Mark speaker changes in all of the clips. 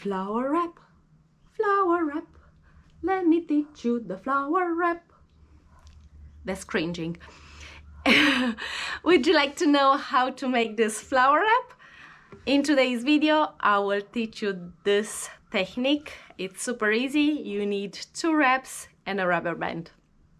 Speaker 1: Flower wrap, flower wrap, let me teach you the flower wrap. That's cringing. Would you like to know how to make this flower wrap? In today's video, I will teach you this technique. It's super easy. You need 2 wraps and a rubber band.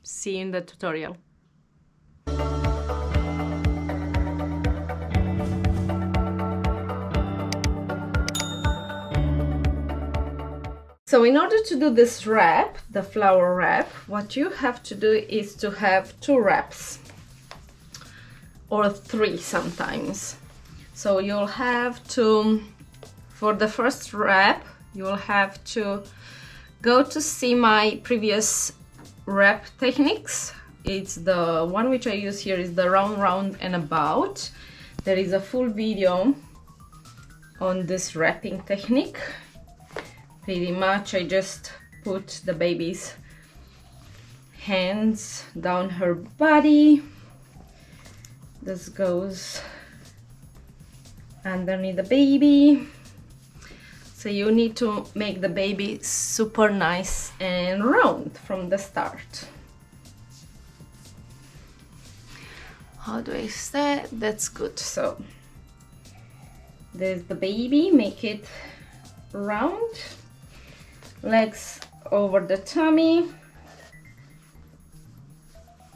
Speaker 1: See you in the tutorial. So in order to do this wrap, the flower wrap, what you have to do is to have 2 wraps, or 3 sometimes. So you'll have to, for the first wrap, you'll have to go to see my previous wrap techniques. It's the one which I use here is the round, round and about. There is a full video on this wrapping technique. Pretty much I just put the baby's hands down her body. This goes underneath the baby. So you need to make the baby super nice and round from the start. How do I say? That's good. So there's the baby, make it round. Legs over the tummy,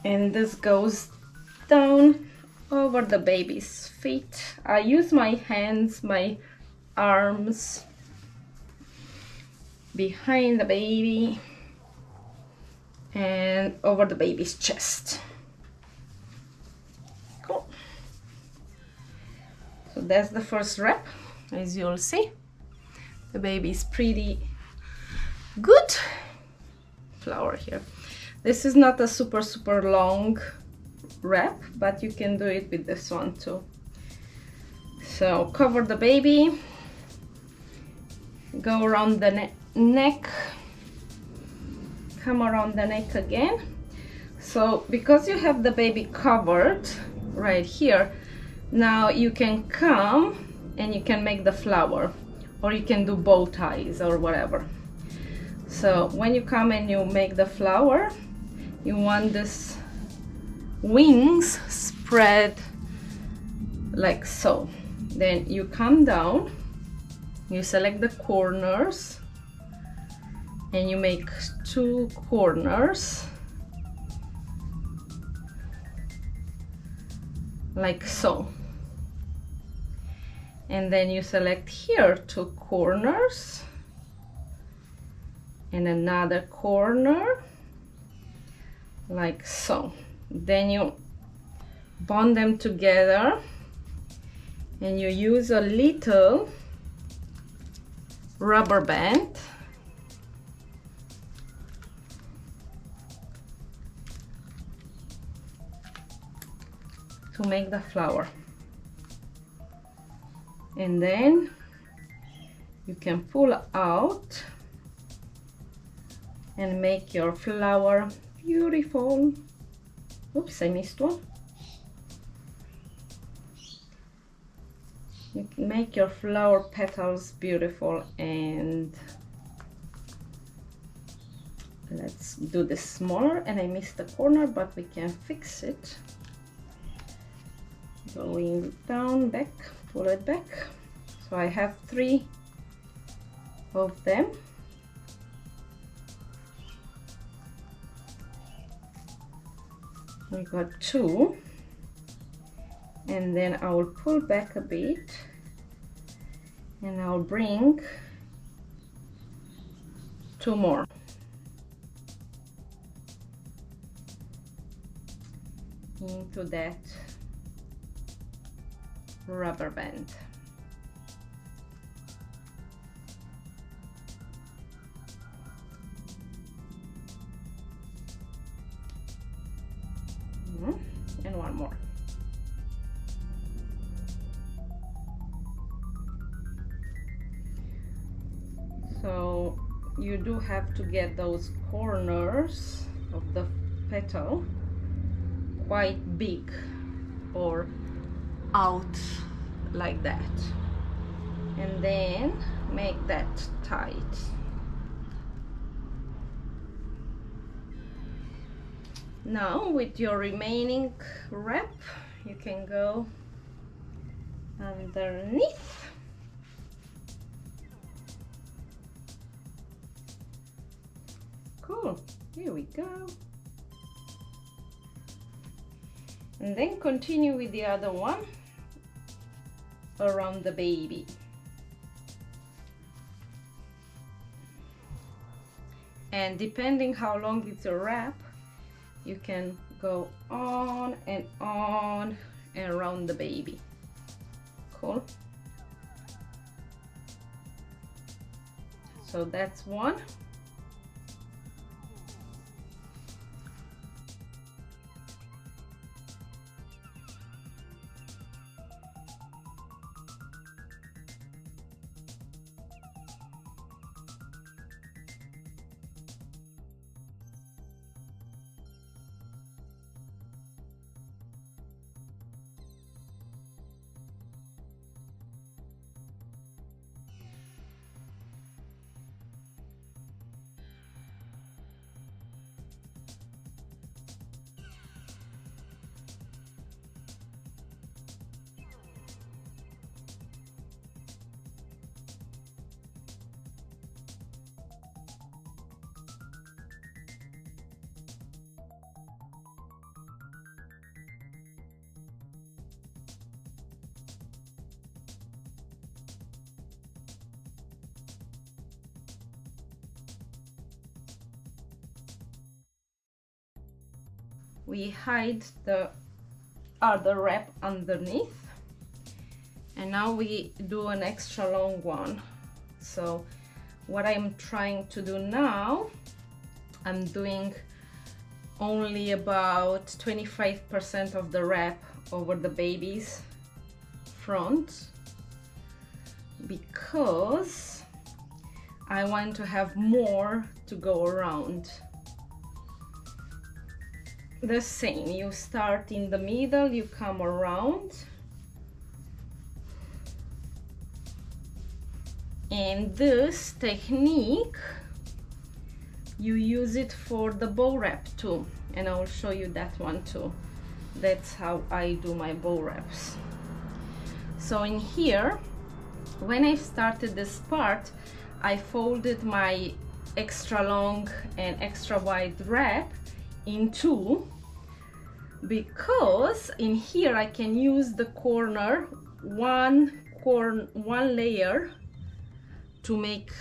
Speaker 1: and this goes down over the baby's feet. I use my hands, my arms behind the baby and over the baby's chest. Cool. So that's the first wrap. As you'll see, the baby is pretty good. Flower here. This is not a super long wrap, but you can do it with this one too. So cover the baby, go around the neck, come around the neck again. So because you have the baby covered right here, now you can come and you can make the flower, or you can do bow ties or whatever. So when you come and you make the flower, you want this wings spread like so. Then you come down, you select the corners, and you make 2 corners like so. And then you select here 2 corners and another corner like so. Then you bond them together and you use a little rubber band to make the flower. And then you can pull out and make your flower beautiful. Oops, I missed one. You can make your flower petals beautiful, and let's do this smaller. And I missed the corner, but we can fix it. Going down, back, pull it back. So I have 3 of them. We got 2, and then I will pull back a bit and I'll bring 2 more. Into that rubber band. And 1 more. So you do have to get those corners of the petal quite big or out like that. And then make that tight. Now with your remaining wrap, you can go underneath. Cool, here we go. And then continue with the other one around the baby. And depending how long it's a wrap, you can go on and around the baby. Cool. So that's one. We hide the other wrap underneath, and now we do an extra long one. So what I'm trying to do now, I'm doing only about 25% of the wrap over the baby's front, because I want to have more to go around. The same, you start in the middle, you come around, and this technique you use it for the bow wrap too, and I will show you that one too. That's how I do my bow wraps. So in here, when I started this part, I folded my extra long and extra wide wrap in two, because in here I can use the corner, one layer to make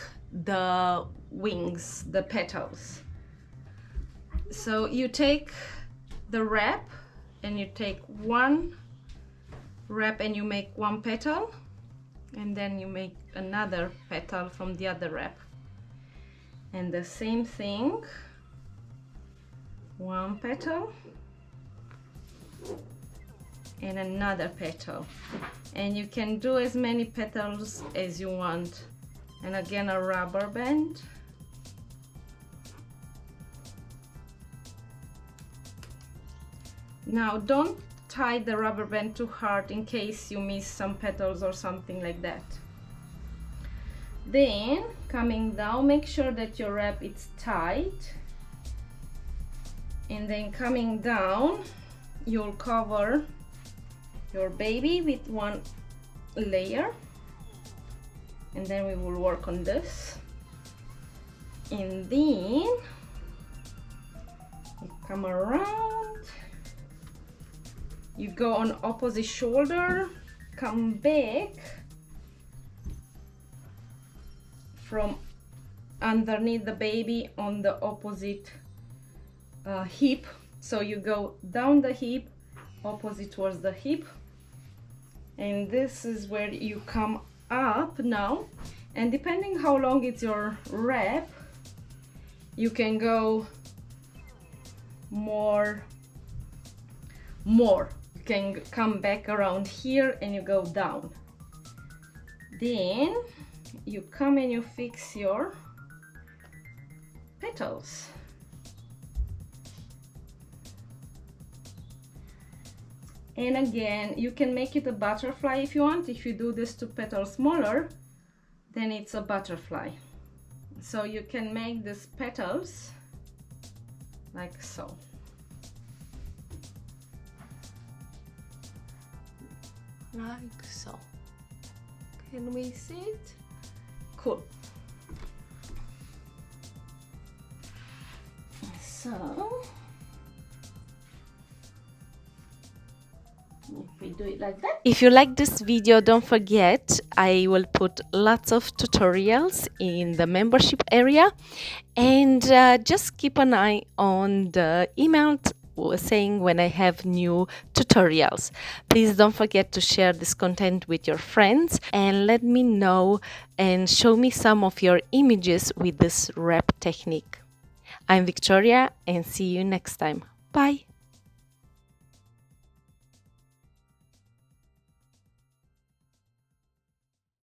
Speaker 1: the wings, the petals. So you take the wrap and you take one wrap and you make one petal, and then you make another petal from the other wrap, and the same thing, one petal and another petal, and you can do as many petals as you want. And again, a rubber band, now don't tie the rubber band too hard in case you miss some petals or something like that. Then coming down, make sure that your wrap is tight, and then coming down, you'll cover your baby with one layer, and then we will work on this. And then you come around, you go on opposite shoulder, come back from underneath the baby on the opposite hip. So you go down the hip, opposite towards the hip, and this is where you come up now. And depending how long it's your wrap, you can go more. You can come back around here and you go down. Then you come and you fix your petals. And again, you can make it a butterfly if you want. If you do this 2 petals smaller, then it's a butterfly. So you can make these petals like so.
Speaker 2: Like so. Can we see it?
Speaker 1: Cool. So if we do it like that.
Speaker 2: If you like this video, don't forget I will put lots of tutorials in the membership area, and just keep an eye on the email saying when I have new tutorials. Please don't forget to share this content with your friends and let me know and show me some of your images with this wrap technique. I'm Victoria and see you next time. Bye!